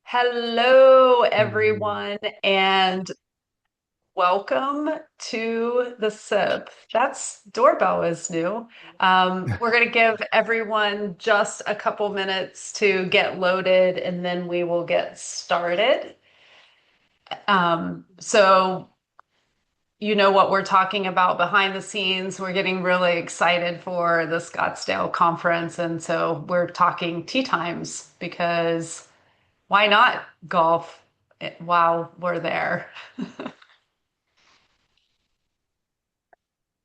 Hello, everyone, and welcome to the SIP. That's doorbell is new. We're going to give everyone just a couple minutes to get loaded, and then we will get started. So you know what we're talking about behind the scenes. We're getting really excited for the Scottsdale conference, and so we're talking tea times because why not golf while we're there?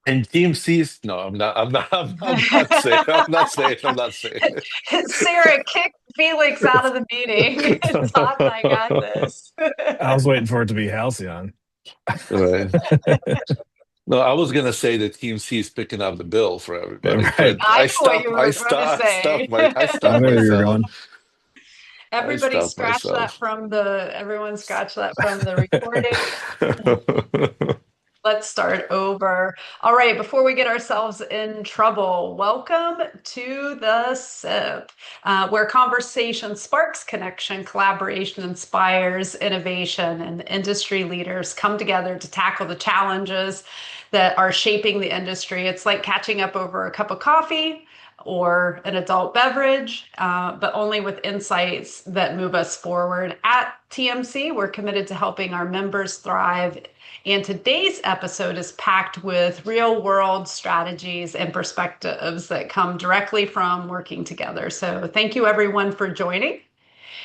And Team C's, no, I'm not. I'm not saying. I'm not saying. I'm not saying. Sarah, kick Felix out of the meeting. Todd and I got this. I was waiting for it to be Halcyon. Right. No, I was gonna say that Team C is picking up the bill for everybody, Right. but I I know what you stopped. I were going to stopped. I say. stopped my. I I stopped knew you were myself. going. I Everybody stopped scratch that myself. from everyone scratch that from the recording. Let's start over. All right, before we get ourselves in trouble, welcome to the SIP, where conversation sparks connection, collaboration inspires innovation, and industry leaders come together to tackle the challenges that are shaping the industry. It's like catching up over a cup of coffee or an adult beverage, but only with insights that move us forward. At TMC, we're committed to helping our members thrive, and today's episode is packed with real world strategies and perspectives that come directly from working together. So, thank you everyone for joining.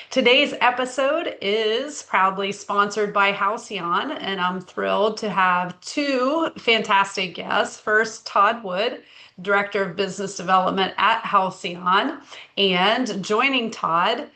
Today's episode is proudly sponsored by Halcyon, and I'm thrilled to have two fantastic guests. First, Todd Wood, Director of Business Development at Halcyon, and joining Todd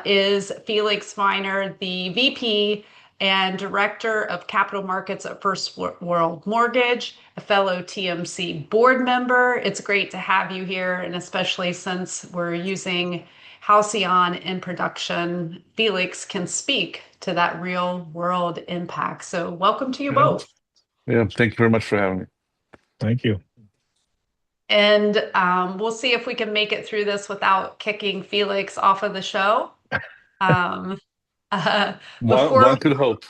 is Felix Viner, the VP and Director of Capital Markets at First World Mortgage, a fellow TMC board member. It's great to have you here, and especially since we're using Halcyon in production, Felix can speak to that real world impact. So, welcome to you Yeah. both. Yeah. Thank you very much for having me. Thank you. And we'll see if we can make it through this without kicking Felix off of the show. Um, uh, One before could hope.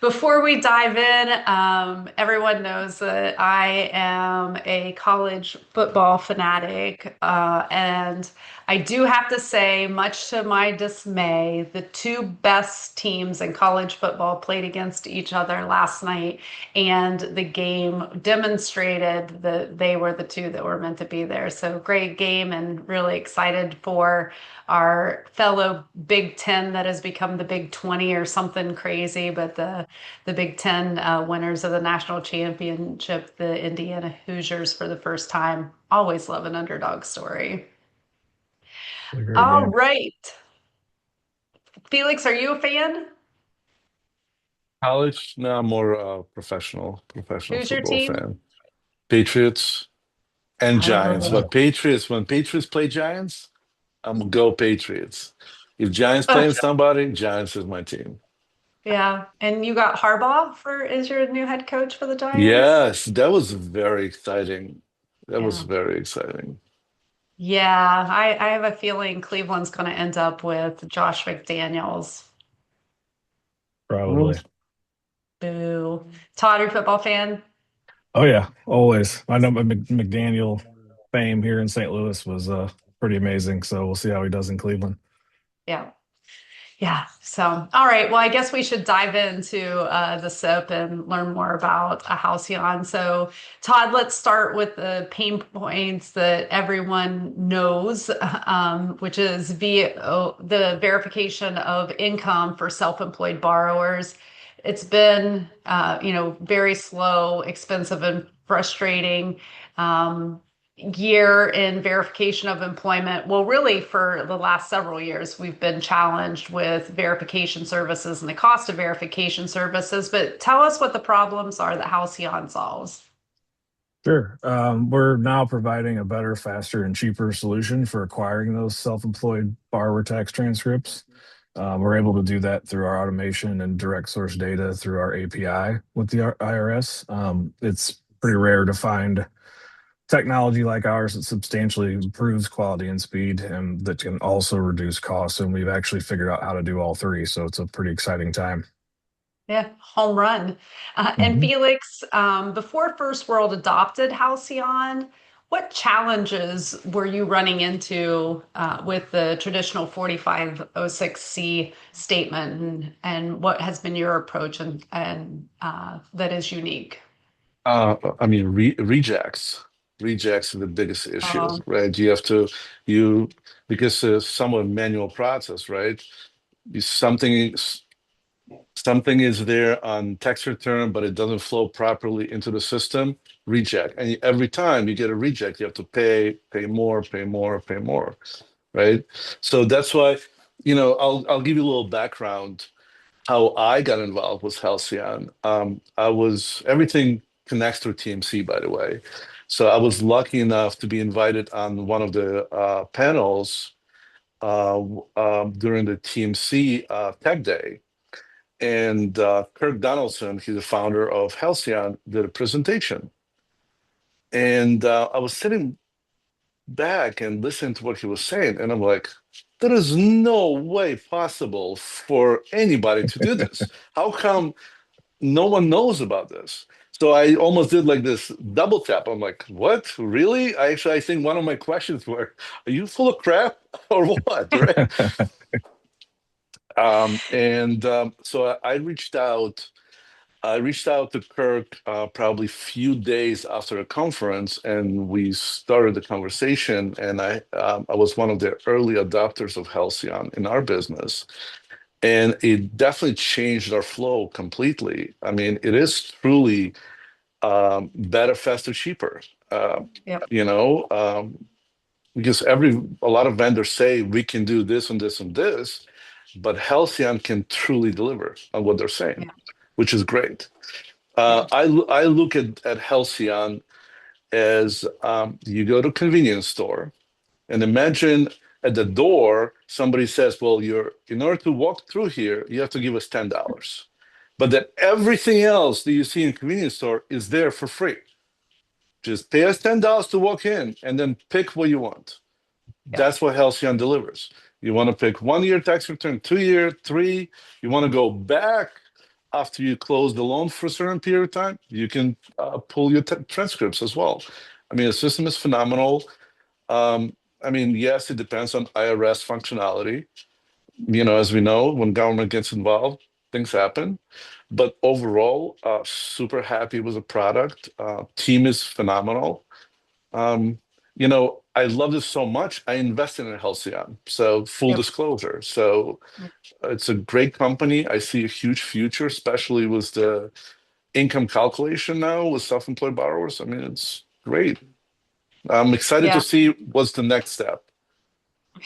Before we dive in, everyone knows that I am a college football fanatic. And I do have to say, much to my dismay, the two best teams in college football played against each other last night. And the game demonstrated that they were the two that were meant to be there. So great game, and really excited for our fellow Big Ten that has become the Big 20 or something crazy, but the Big Ten winners of the national championship, the Indiana Hoosiers, for the first time. Always love an underdog story. A great All game. right, Felix, are you a fan? College? No, I'm more professional Who's your football team? fan. Patriots and Giants, Oh, but when Patriots play Giants, I'm go Patriots. If Giants oh, playing somebody, Giants is my team. yeah. And you got Harbaugh for is your new head coach for the Giants? Yes, that was very exciting. That was Yeah. very exciting. Yeah, I have a feeling Cleveland's going to end up with Josh McDaniels. Well, Probably. Boo. Todd, you a football fan? Oh yeah, always. I know McDaniel fame here in St. Louis was pretty amazing. So we'll see how he does in Cleveland. Yeah. Yeah. So, all right. Well, I guess we should dive into the SIP and learn more about a Halcyon. So, Todd, let's start with the pain points that everyone knows, which is the verification of income for self-employed borrowers. It's been, very slow, expensive, and frustrating. Um, Year in verification of employment. Well, really, for the last several years, we've been challenged with verification services and the cost of verification services. But tell us what the problems are that Halcyon solves. Sure. We're now providing a better, faster, and cheaper solution for acquiring those self-employed borrower tax transcripts. We're able to do that through our automation and direct source data through our API with the IRS. It's pretty rare to find technology like ours that substantially improves quality and speed, and that can also reduce costs. And we've actually figured out how to do all three. So it's a pretty exciting time. Yeah, home run. And Mhm. Felix, before First World adopted Halcyon, what challenges were you running into with the traditional 4506C statement, and what has been your approach and that is unique? I mean, rejects. Rejects are the biggest issue, Um, right? You have to you because it's somewhat manual process, right? Something something is there on tax return, but it doesn't flow properly into the system. Reject, and every time you get a reject, you have to pay more, pay more, pay more, right? So that's why, I'll give you a little background how I got involved with Halcyon. I was everything connects through TMC, by the way. So I was lucky enough to be invited on one of the panels during the TMC Tech Day, and Kirk Donaldson, he's the founder of Halcyon, did a presentation, and I was sitting back and listening to what he was saying, and I'm like, there is no way possible for anybody to do this. How come no one knows about this? So I almost did like this double tap. I'm like, what? Really? I think one of my questions were, are you full of crap or what? Right? So I reached out. I reached out to Kirk probably few days after the conference, and we started the conversation. And I was one of the early adopters of Halcyon in our business, and it definitely changed our flow completely. I mean, it is truly better, faster, cheaper. Uh, yep, you know, because a lot of vendors say we can do this and this and this, but Halcyon can truly deliver on what they're saying, yeah, which is great. yeah, I look at Halcyon as you go to a convenience store and imagine at the door somebody says, "Well, you're in order to walk through here, you have to give us $10." But that everything else that you see in convenience store is there for free. Just pay us $10 to walk in and then pick what you want. yep, That's what Halcyon delivers. You want to pick 1 year tax return, 2 year, three. You want to go back after you close the loan for a certain period of time. You can pull your transcripts as well. I mean, the system is phenomenal. I mean, yes, it depends on IRS functionality. As we know, when government gets involved, things happen. But overall, super happy with the product. Team is phenomenal. Um, I love this so much. I invested in Halcyon. So full yep. disclosure. So it's a great company. I see a huge future, especially with the income calculation now with self-employed borrowers. I mean, it's great. I'm excited to Yeah. see what's the next step.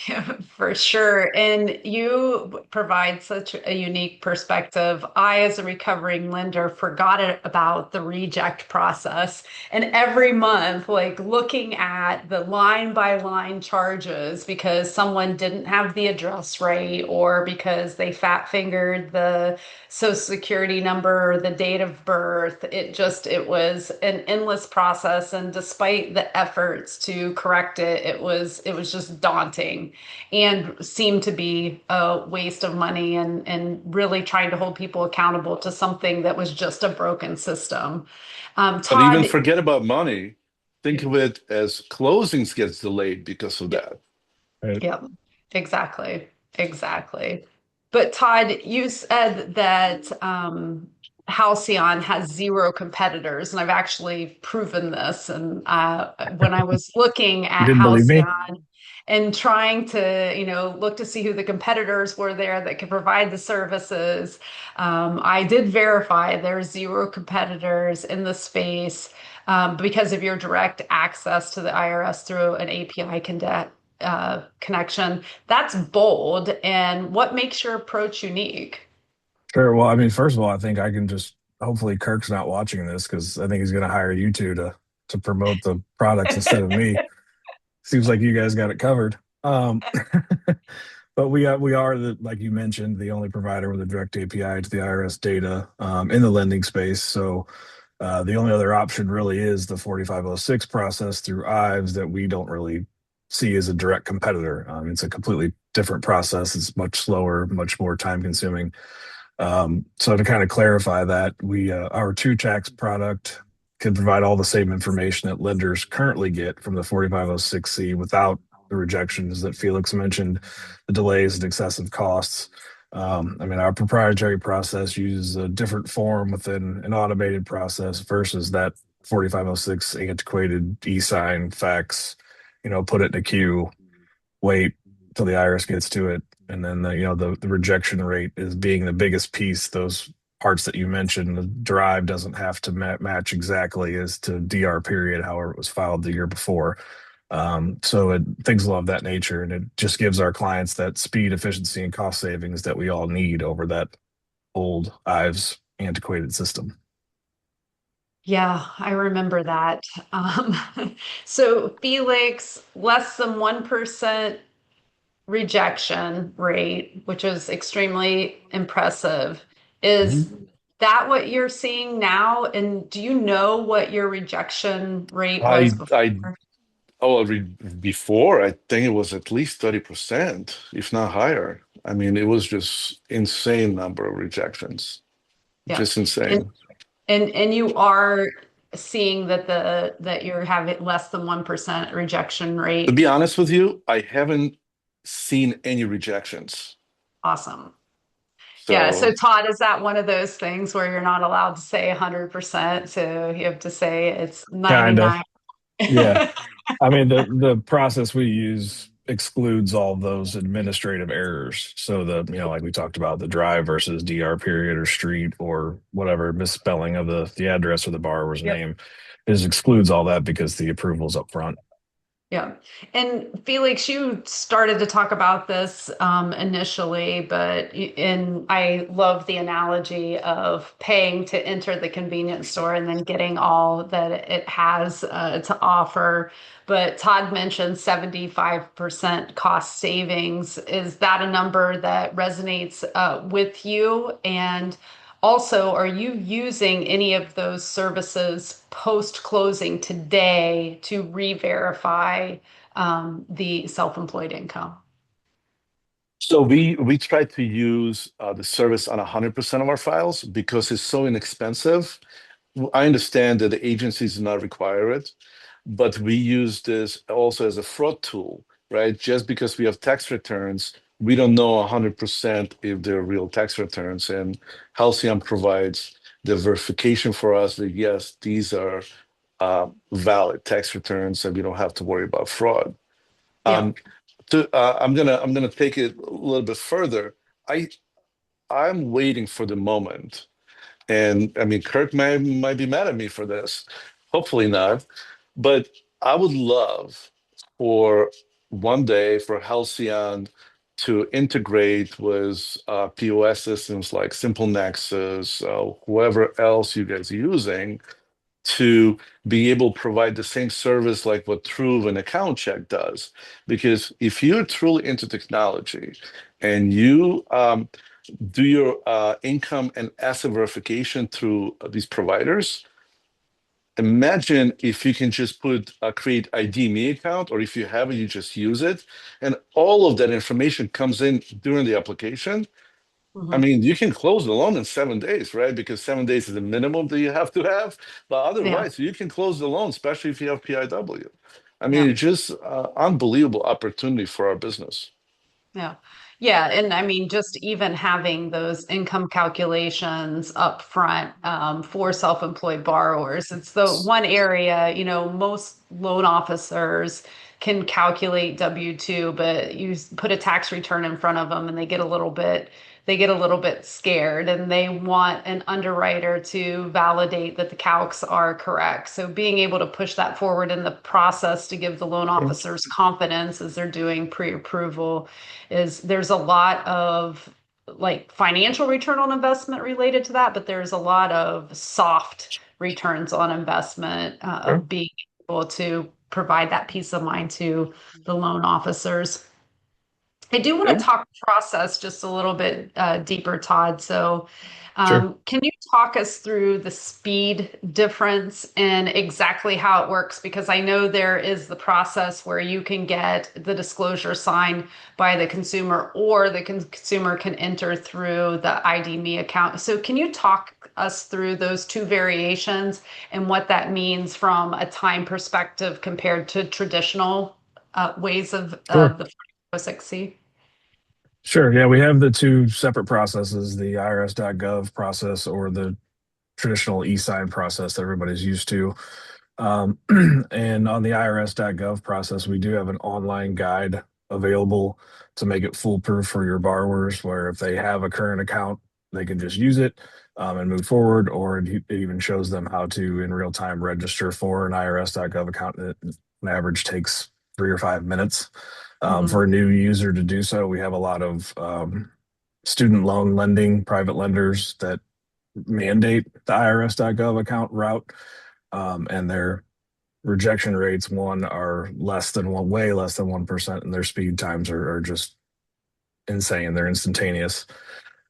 Yeah, for sure. And you provide such a unique perspective. I, as a recovering lender, forgot about the reject process. And every month, like looking at the line by line charges because someone didn't have the address right, or because they fat fingered the social security number or the date of birth. It was an endless process. And despite the efforts to correct it, it was just daunting and seemed to be a waste of money, and really trying to hold people accountable to something that was just a broken system. But even Todd, forget about money. Think of it as closings gets delayed because of yeah, that. Right. yeah, exactly, exactly. But Todd, you said that Halcyon has zero competitors, and I've actually proven this. And when I was looking You at didn't believe me? Halcyon and trying to, look to see who the competitors were there that could provide the services, I did verify there's zero competitors in the space because of your direct access to the IRS through an API connection. That's bold. And what makes your approach unique? Sure. Well, I mean, first of all, I think I can just hopefully Kirk's not watching this because I think he's going to hire you two to promote the products instead of me. Seems like you guys got it covered. But we are the like you mentioned the only provider with a direct API to the IRS data in the lending space. So The only other option really is the 4506 process through Ives that we don't really see as a direct competitor. It's a completely different process. It's much slower, much more time consuming. So to kind of clarify that, we our two tax product can provide all the same information that lenders currently get from the 4506C without the rejections that Felix mentioned, the delays and excessive costs. Our proprietary process uses a different form within an automated process versus that 4506 antiquated e-sign fax, put it in a queue, wait till the IRS gets to it, and then the rejection rate is being the biggest piece. Those parts that you mentioned, the drive doesn't have to match exactly as to DR period, however it was filed the year before. Things of that nature, and it just gives our clients that speed, efficiency, and cost savings that we all need over that old Ives antiquated system. Yeah, I remember that. Um, so Felix, less than 1% rejection rate, which is extremely impressive. Is Mhm. that what you're seeing now? And do you know what your rejection rate was I before? oh before I think it was at least 30%, if not higher. I mean, it was just insane number of rejections, Yeah. just And insane. and you are seeing that that you're having less than 1% rejection To rate. be honest with you, I haven't seen any rejections. Awesome. Yeah. So So Todd, is that one of those things where you're not allowed to say 100%? So you have to say it's Kind of. 99. Yeah. The process we use excludes all those administrative errors. So like we talked about, the drive versus DR period or street or whatever misspelling of the address or the borrower's Yep. name, it excludes all that because the approval's up front. Yeah. And Felix, you started to talk about this initially, and I love the analogy of paying to enter the convenience store and then getting all that it has to offer. But Todd mentioned 75% cost savings. Is that a number that resonates with you? And also, are you using any of those services post closing today to re-verify the self-employed income? we try to use the service on 100% of our files because it's so inexpensive. I understand that the agencies do not require it, but we use this also as a fraud tool, right? Just because we have tax returns, we don't know 100% if they're real tax returns. And Halcyon provides the verification for us that yes, these are valid tax returns, and we don't have to worry about fraud. Yeah. Um, I'm gonna take it a little bit further. I I'm waiting for the moment, and I mean, Kirk might be mad at me for this. Hopefully not. But I would love for one day for Halcyon to integrate with POS systems like Simple Nexus, whoever else you guys are using, to be able to provide the same service like what Truve and Account Check does. Because if you're truly into technology and you do your income and asset verification through these providers, imagine if you can just put create ID Me account, or if you have it, you just use it, and all of that information comes in during the application. I Mhm. mean, you can close the loan in 7 days, right? Because 7 days is the minimum that you have to have. But Yeah. otherwise, you can close the loan, especially if you have PIW. I mean, Yeah. it's just unbelievable opportunity for our business. Yeah. Yeah. And I mean, just even having those income calculations up front for self-employed borrowers, it's the one area, most loan officers can calculate W-2, but you put a tax return in front of them and they get a little bit scared and they want an underwriter to validate that the calcs are correct. So being able to push that forward in the process to give the loan officers confidence as they're doing pre-approval is there's a lot of like financial return on investment related to that, but there's a lot of soft returns on investment Sure. of being able to provide that peace of mind to the loan officers. I do want Yep. to talk process just a little bit deeper, Todd. So, Sure. can you talk us through the speed difference and exactly how it works? Because I know there is the process where you can get the disclosure signed by the consumer, or the consumer can enter through the ID.me account. So can you talk us through those two variations and what that means from a time perspective compared to traditional ways of Sure. the 406C? Sure. Yeah, we have the two separate processes, the irs.gov process or the traditional e-sign process that everybody's used to. Um, and on the irs.gov process, we do have an online guide available to make it foolproof for your borrowers, where if they have a current account, they can just use it and move forward, or it even shows them how to in real time register for an irs.gov account. It, on average, takes 3 or 5 minutes Mhm. for a new user to do so. We have a lot of student loan lending, private lenders that mandate the irs.gov account route, and their rejection rates, one, are less than one, way less than 1%, and their speed times are just insane. They're instantaneous.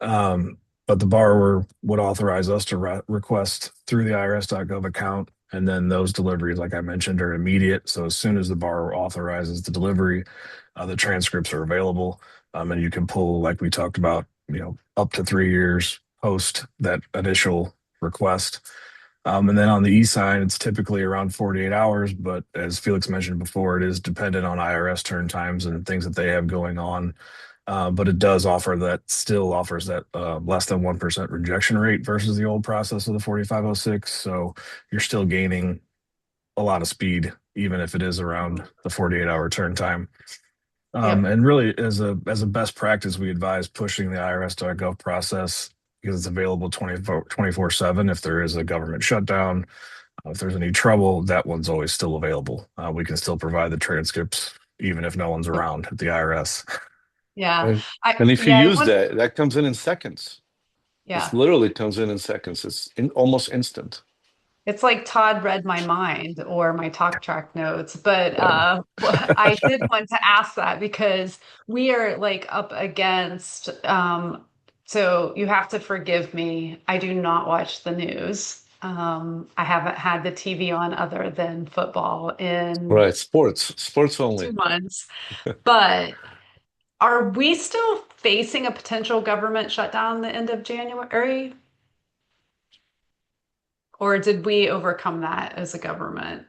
Um, but the borrower would authorize us to request through the irs.gov account. And then those deliveries, like I mentioned, are immediate. So as soon as the borrower authorizes the delivery, the transcripts are available. And you can pull, like we talked about, up to 3 years post that initial request. And then on the e-sign, it's typically around 48 hours. But as Felix mentioned before, it is dependent on IRS turn times and things that they have going on. But it does offer that, still offers that less than 1% rejection rate versus the old process of the 4506. So you're still gaining a lot of speed, even if it is around the 48-hour turn time. Yep. And really, as a best practice, we advise pushing the irs.gov process because it's available 24/7. If there is a government shutdown, if there's any trouble, that one's always still available. We can still provide the transcripts even if no one's around at the IRS. Yeah. Right. And if you Yeah, I use want, that, that comes in seconds. It's yeah. literally comes in seconds. It's almost instant. It's like Todd read my mind or my talk track notes, but Yeah. I did want to ask that because we are like up against, so you have to forgive me. I do not watch the news. I haven't had the TV on other than football in Right. Sports two only. months. But are we still facing a potential government shutdown the end of January? Or did we overcome that as a government?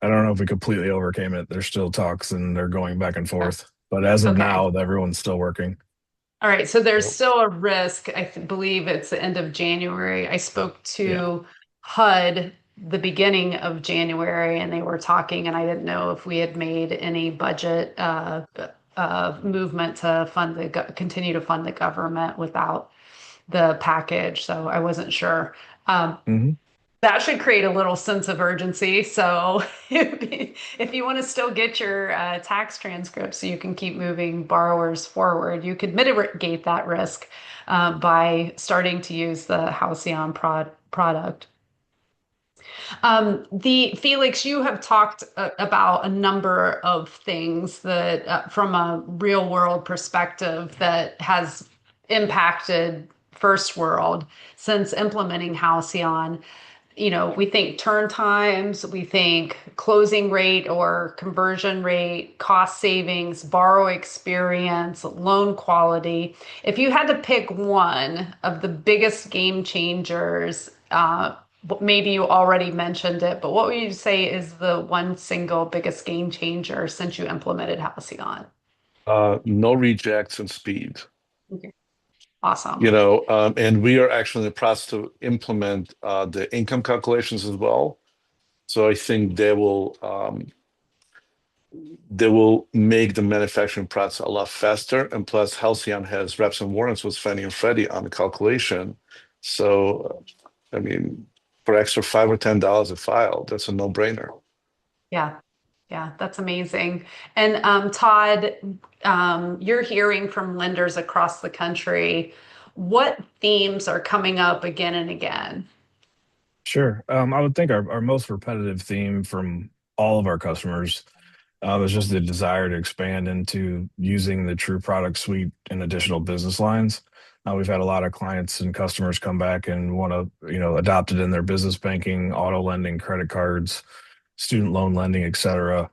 I don't know if we completely overcame it. There's still talks and they're going back and forth. But as of Okay. now, everyone's still working. All right. So there's Yep. still a risk. Believe it's the end of January. I spoke Yeah. to HUD the beginning of January, and they were talking, and I didn't know if we had made any budget movement to continue to fund the government without the package. So I wasn't sure. Um, Hmm. that should create a little sense of urgency. So if you want to still get your tax transcripts so you can keep moving borrowers forward, you could mitigate that risk by starting to use the Halcyon product. The Felix, you have talked about a number of things that, from a real world perspective, that has impacted First World since implementing Halcyon. We think turn times, we think closing rate or conversion rate, cost savings, borrow experience, loan quality. If you had to pick one of the biggest game changers, maybe you already mentioned it, but what would you say is the one single biggest game changer since you implemented Halcyon? No rejects and speed. Okay. Awesome. And we are actually in the process to implement the income calculations as well. So I think they will make the manufacturing process a lot faster. And plus, Halcyon has reps and warrants with Fannie and Freddie on the calculation. So, I mean, for extra $5 or $10 a file, that's a no-brainer. Yeah. Yeah, that's amazing. And Todd, you're hearing from lenders across the country. What themes are coming up again and again? Sure. I would think our most repetitive theme from all of our customers is just the desire to expand into using the True product suite in additional business lines. We've had a lot of clients and customers come back and want to, adopt it in their business banking, auto lending, credit cards, student loan lending, et cetera.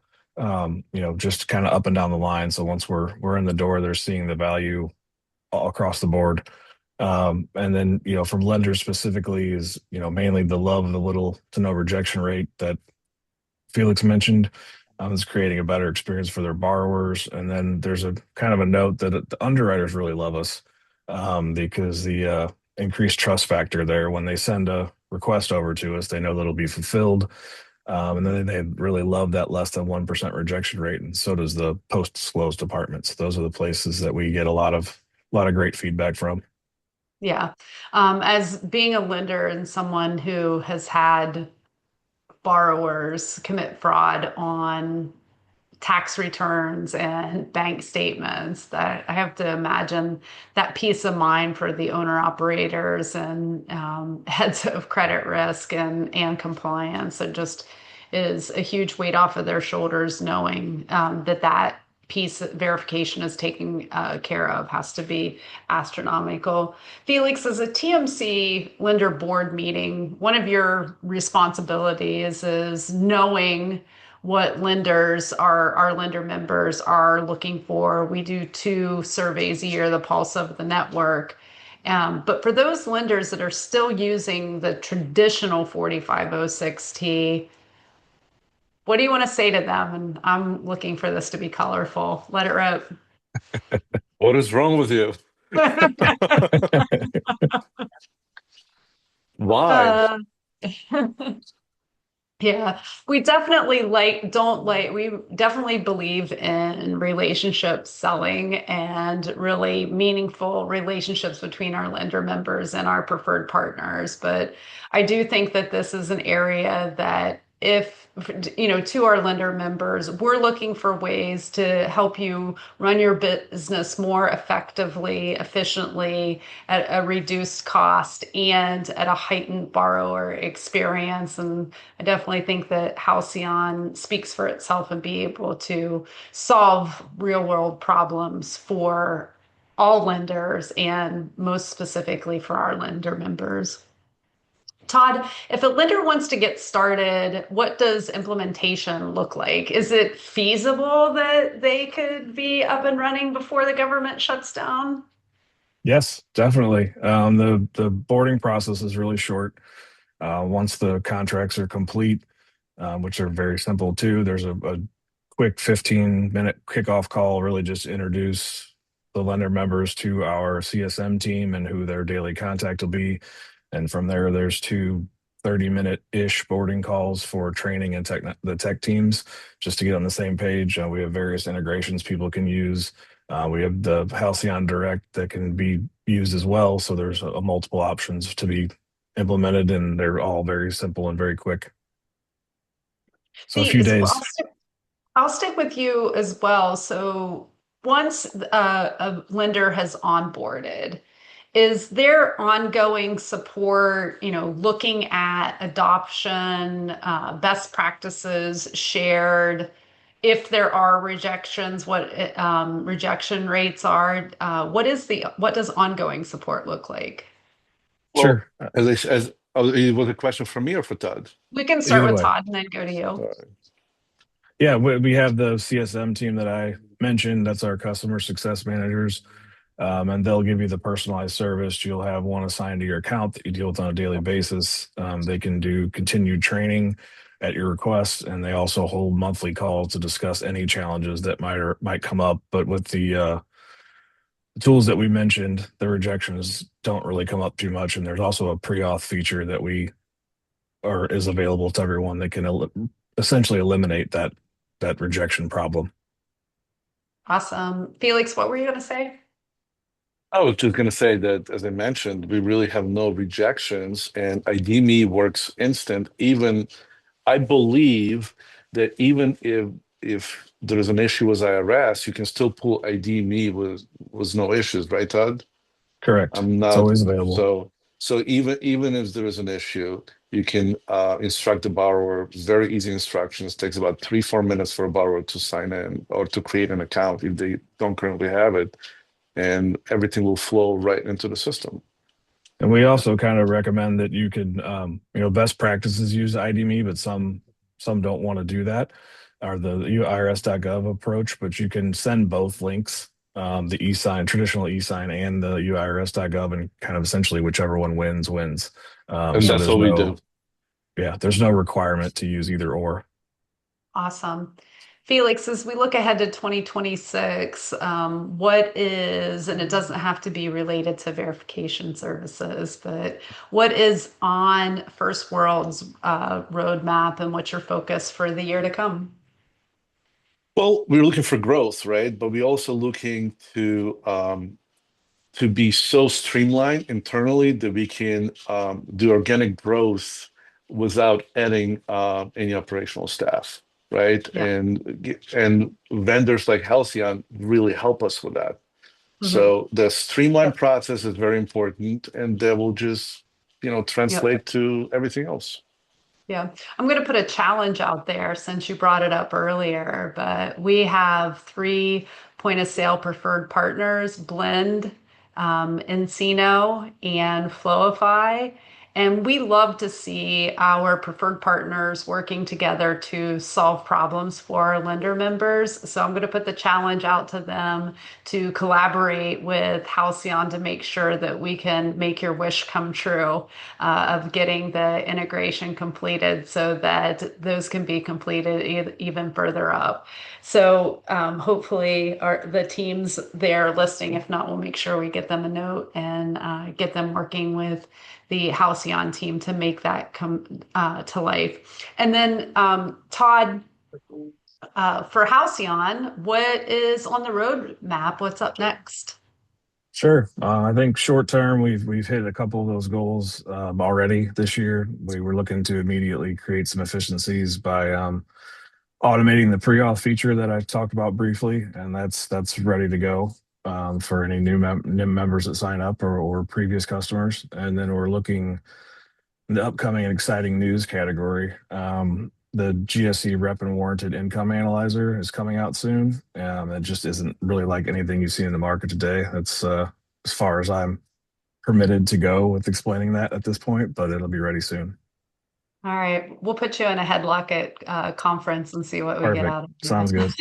Just kind of up and down the line. So once we're in the door, they're seeing the value all across the board. And then, from lenders specifically is, mainly the love of the little to no rejection rate that Felix mentioned, is creating a better experience for their borrowers. And then there's a kind of a note that the underwriters really love us, because the increased trust factor there when they send a request over to us, they know that it'll be fulfilled. And then they really love that less than 1% rejection rate. And so does the post disclose department. So those are the places that we get a lot of great feedback from. Yeah. As being a lender and someone who has had borrowers commit fraud on tax returns and bank statements, that I have to imagine that peace of mind for the owner operators and heads of credit risk and compliance. It just is a huge weight off of their shoulders knowing that piece verification is taken care of has to be astronomical. Felix, as a TMC lender board meeting, one of your responsibilities is knowing what lenders our lender members are looking for. We do 2 surveys a year, the pulse of the network. But for those lenders that are still using the traditional 4506T, what do you want to say to them? And I'm looking for this to be colorful. Let it rip. What is wrong with you? Why? Uh, Yeah, we definitely we definitely believe in relationship selling and really meaningful relationships between our lender members and our preferred partners. But I do think that this is an area that if, to our lender members, we're looking for ways to help you run your business more effectively, efficiently, at a reduced cost and at a heightened borrower experience. And I definitely think that Halcyon speaks for itself and be able to solve real world problems for all lenders and most specifically for our lender members. Todd, if a lender wants to get started, what does implementation look like? Is it feasible that they could be up and running before the government shuts down? Yes, definitely. The boarding process is really short. Once the contracts are complete, which are very simple too, there's a quick 15-minute kickoff call, really just introduce the lender members to our CSM team and who their daily contact will be. And from there, there's two 30-minute-ish boarding calls for training and the tech teams just to get on the same page. We have various integrations people can use. We have the Halcyon Direct that can be used as well. So there's multiple options to be implemented, and they're all very simple and very quick. So a few days. I'll stick with you as well. So once a lender has onboarded, is there ongoing support, looking at adoption, best practices shared? If there are rejections, what rejection rates are? What does ongoing support look like? Well, Sure. it was a question for me or for Todd? We can start Either with way. Todd and then go to you. Yeah, we have the CSM team that I mentioned. That's our customer success managers. And they'll give you the personalized service. You'll have one assigned to your account that you deal with on a daily basis. They can do continued training at your request, and they also hold monthly calls to discuss any challenges that might come up. But with the tools that we mentioned, the rejections don't really come up too much. And there's also a pre-auth feature that we or is available to everyone that can essentially eliminate that rejection problem. Awesome. Felix, what were you going to say? I was just going to say that, as I mentioned, we really have no rejections, and ID.me works instant. Even I believe that even if there is an issue with IRS, you can still pull ID.me with no issues, right, Todd? Correct. I'm It's not always available. so even if there is an issue, you can instruct the borrower. Very easy instructions. Takes about 3-4 minutes for a borrower to sign in or to create an account if they don't currently have it, and everything will flow right into the system. And we also kind of recommend that you could, best practices use IDMe, but some don't want to do that, or the UIRS.gov approach. But you can send both links, the e-sign, traditional e-sign, and the UIRS.gov, and kind of essentially whichever one wins wins. And So that's what we do. there's no requirement to use either or. Awesome. Felix, as we look ahead to 2026, what is, and it doesn't have to be related to verification services, but what is on First World's roadmap and what's your focus for the year to come? Well, we're looking for growth, right? But we're also looking to be so streamlined internally that we can do organic growth without adding any operational staff, right? Yeah. And vendors like Halcyon really help us with that. Hmm. So the streamlined Yep. process is very important, and that will just, Yep. translate to everything else. Yeah, I'm going to put a challenge out there since you brought it up earlier, but we have three point of sale preferred partners, Blend, Encino, and Flowify. And we love to see our preferred partners working together to solve problems for our lender members. So I'm going to put the challenge out to them to collaborate with Halcyon to make sure that we can make your wish come true of getting the integration completed so that those can be completed even further up. So hopefully the teams there listening, if not, we'll make sure we get them a note and get them working with the Halcyon team to make that come to life. And then Todd, for Halcyon, what is on the roadmap? What's up next? Sure. I think short term, we've hit a couple of those goals already this year. We were looking to immediately create some efficiencies by automating the pre-auth feature that I talked about briefly, and that's ready to go for any new members that sign up or previous customers. And then we're looking the upcoming and exciting news category. The GSE rep and warranted income analyzer is coming out soon. It just isn't really like anything you see in the market today. That's as far as I'm permitted to go with explaining that at this point, but it'll be ready soon. All right, we'll put you in a headlock at conference and see what we get Perfect. out of Sounds good.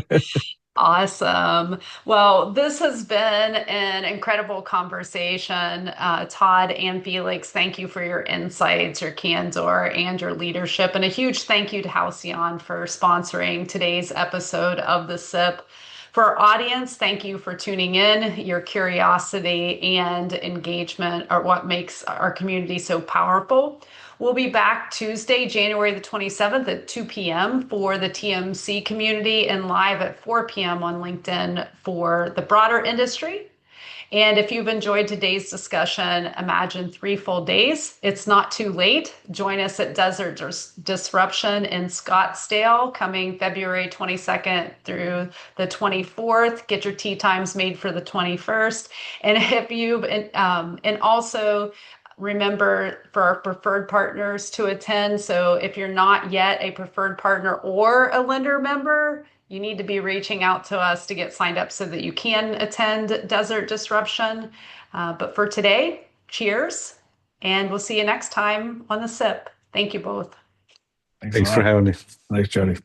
it. Awesome. Well, this has been an incredible conversation. Todd and Felix, thank you for your insights, your candor, and your leadership. And a huge thank you to Halcyon for sponsoring today's episode of The SIP. For our audience, thank you for tuning in. Your curiosity and engagement are what makes our community so powerful. We'll be back Tuesday, January the 27th at 2 p.m. for the TMC community and live at 4 p.m. on LinkedIn for the broader industry. And if you've enjoyed today's discussion, imagine 3 full days. It's not too late. Join us at Desert Disruption in Scottsdale coming February 22nd through the 24th. Get your tea times made for the 21st. And if you've, and also, remember for our preferred partners to attend. So if you're not yet a preferred partner or a lender member, you need to be reaching out to us to get signed up so that you can attend Desert Disruption. But for today, cheers, and we'll see you next time on the SIP. Thank you both. Thanks a Thanks for lot. having me. Thanks, Jody.